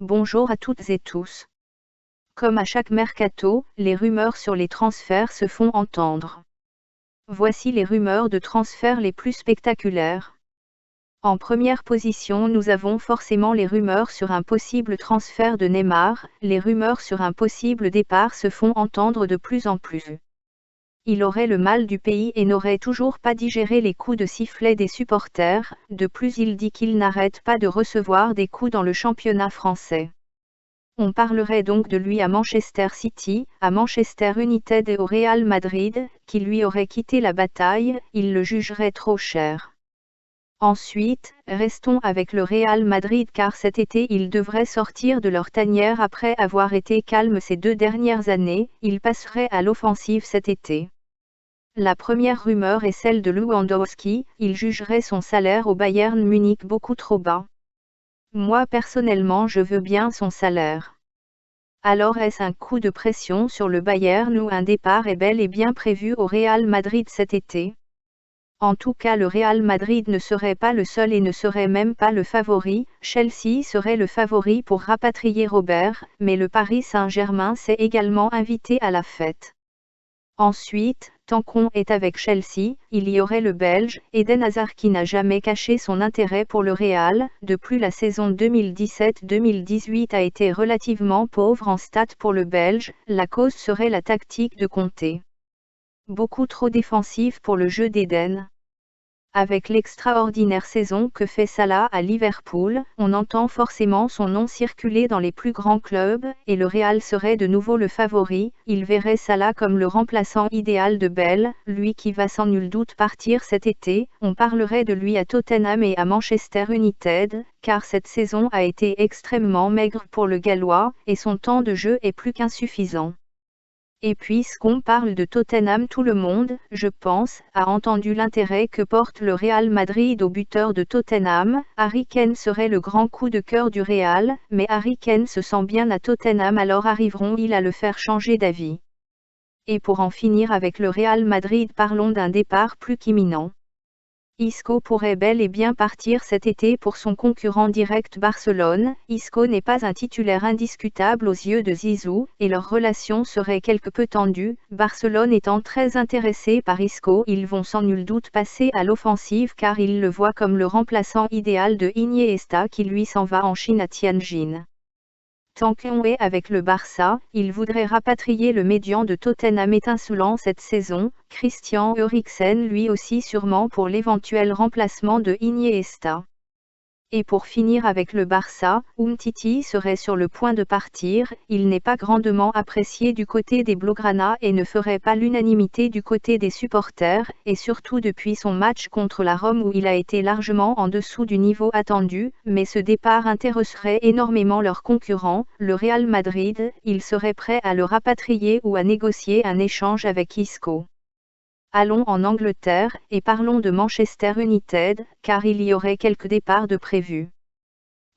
Bonjour à toutes et tous. Comme à chaque mercato, les rumeurs sur les transferts se font entendre. Voici les rumeurs de transferts les plus spectaculaires. En première position, nous avons forcément les rumeurs sur un possible transfert de Neymar. Les rumeurs sur un possible départ se font entendre de plus en plus. Il aurait le mal du pays et n'aurait toujours pas digéré les coups de sifflet des supporters. De plus, il dit qu'il n'arrête pas de recevoir des coups dans le championnat français. On parlerait donc de lui à Manchester City, à Manchester United et au Real Madrid, qui lui auraient quitté la bataille. Il le jugerait trop cher. Ensuite, restons avec le Real Madrid car cet été ils devraient sortir de leur tanière après avoir été calmes ces 2 dernières années. Ils passeraient à l'offensive cet été. La première rumeur est celle de Lewandowski. Il jugerait son salaire au Bayern Munich beaucoup trop bas. Moi personnellement je veux bien son salaire. Alors est-ce un coup de pression sur le Bayern ou un départ est bel et bien prévu au Real Madrid cet été? En tout cas le Real Madrid ne serait pas le seul et ne serait même pas le favori. Chelsea serait le favori pour rapatrier Robert, mais le Paris Saint-Germain s'est également invité à la fête. Ensuite, tant qu'on est avec Chelsea, il y aurait le Belge, Eden Hazard qui n'a jamais caché son intérêt pour le Real. De plus, la saison 2017-2018 a été relativement pauvre en stats pour le Belge. La cause serait la tactique de Conte. Beaucoup trop défensif pour le jeu d'Eden. Avec l'extraordinaire saison que fait Salah à Liverpool, on entend forcément son nom circuler dans les plus grands clubs, et le Real serait de nouveau le favori. Il verrait Salah comme le remplaçant idéal de Bale, lui qui va sans nul doute partir cet été. On parlerait de lui à Tottenham et à Manchester United, car cette saison a été extrêmement maigre pour le Gallois, et son temps de jeu est plus qu'insuffisant. Et puisqu'on parle de Tottenham, tout le monde, je pense, a entendu l'intérêt que porte le Real Madrid au buteur de Tottenham. Harry Kane serait le grand coup de cœur du Real, mais Harry Kane se sent bien à Tottenham, alors arriveront-ils à le faire changer d'avis? Et pour en finir avec le Real Madrid, parlons d'un départ plus qu'imminent. Isco pourrait bel et bien partir cet été pour son concurrent direct Barcelone. Isco n'est pas un titulaire indiscutable aux yeux de Zizou, et leur relation serait quelque peu tendue. Barcelone étant très intéressé par Isco, ils vont sans nul doute passer à l'offensive car ils le voient comme le remplaçant idéal de Iniesta qui lui s'en va en Chine à Tianjin. Tant qu'on est avec le Barça, il voudrait rapatrier le médian de Tottenham étincelant cette saison, Christian Eriksen lui aussi sûrement pour l'éventuel remplacement de Iniesta. Et pour finir avec le Barça, Umtiti serait sur le point de partir. Il n'est pas grandement apprécié du côté des Blaugrana et ne ferait pas l'unanimité du côté des supporters, et surtout depuis son match contre la Rome où il a été largement en dessous du niveau attendu, mais ce départ intéresserait énormément leurs concurrents, le Real Madrid. Il serait prêt à le rapatrier ou à négocier un échange avec Isco. Allons en Angleterre, et parlons de Manchester United, car il y aurait quelques départs de prévus.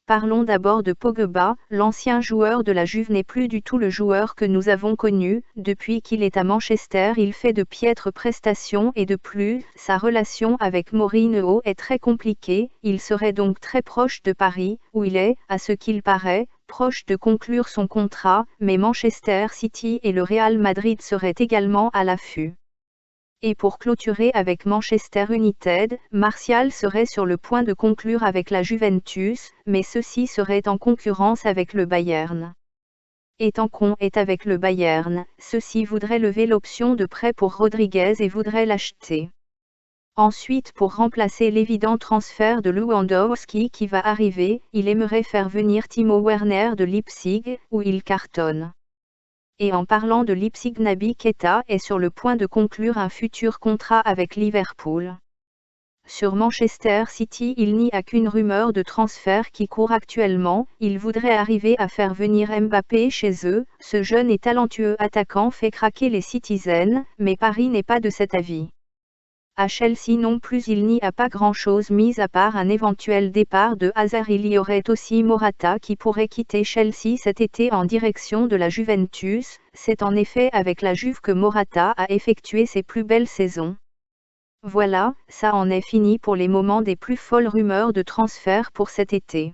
Parlons d'abord de Pogba. L'ancien joueur de la Juve n'est plus du tout le joueur que nous avons connu. Depuis qu'il est à Manchester, il fait de piètres prestations et de plus, sa relation avec Mourinho est très compliquée. Il serait donc très proche de Paris, où il est, à ce qu'il paraît, proche de conclure son contrat, mais Manchester City et le Real Madrid seraient également à l'affût. Et pour clôturer avec Manchester United, Martial serait sur le point de conclure avec la Juventus, mais ceci serait en concurrence avec le Bayern. Et tant qu'on est avec le Bayern, ceux-ci voudraient lever l'option de prêt pour Rodriguez et voudraient l'acheter. Ensuite, pour remplacer l'évident transfert de Lewandowski qui va arriver, il aimerait faire venir Timo Werner de Leipzig, où il cartonne. Et en parlant de Leipzig, Naby Keita est sur le point de conclure un futur contrat avec Liverpool. Sur Manchester City, il n'y a qu'une rumeur de transfert qui court actuellement. Ils voudraient arriver à faire venir Mbappé chez eux. Ce jeune et talentueux attaquant fait craquer les Citizens, mais Paris n'est pas de cet avis. À Chelsea non plus, il n'y a pas grand-chose mis à part un éventuel départ de Hazard. Il y aurait aussi Morata qui pourrait quitter Chelsea cet été en direction de la Juventus. C'est en effet avec la Juve que Morata a effectué ses plus belles saisons. Voilà, ça en est fini pour les moments des plus folles rumeurs de transfert pour cet été.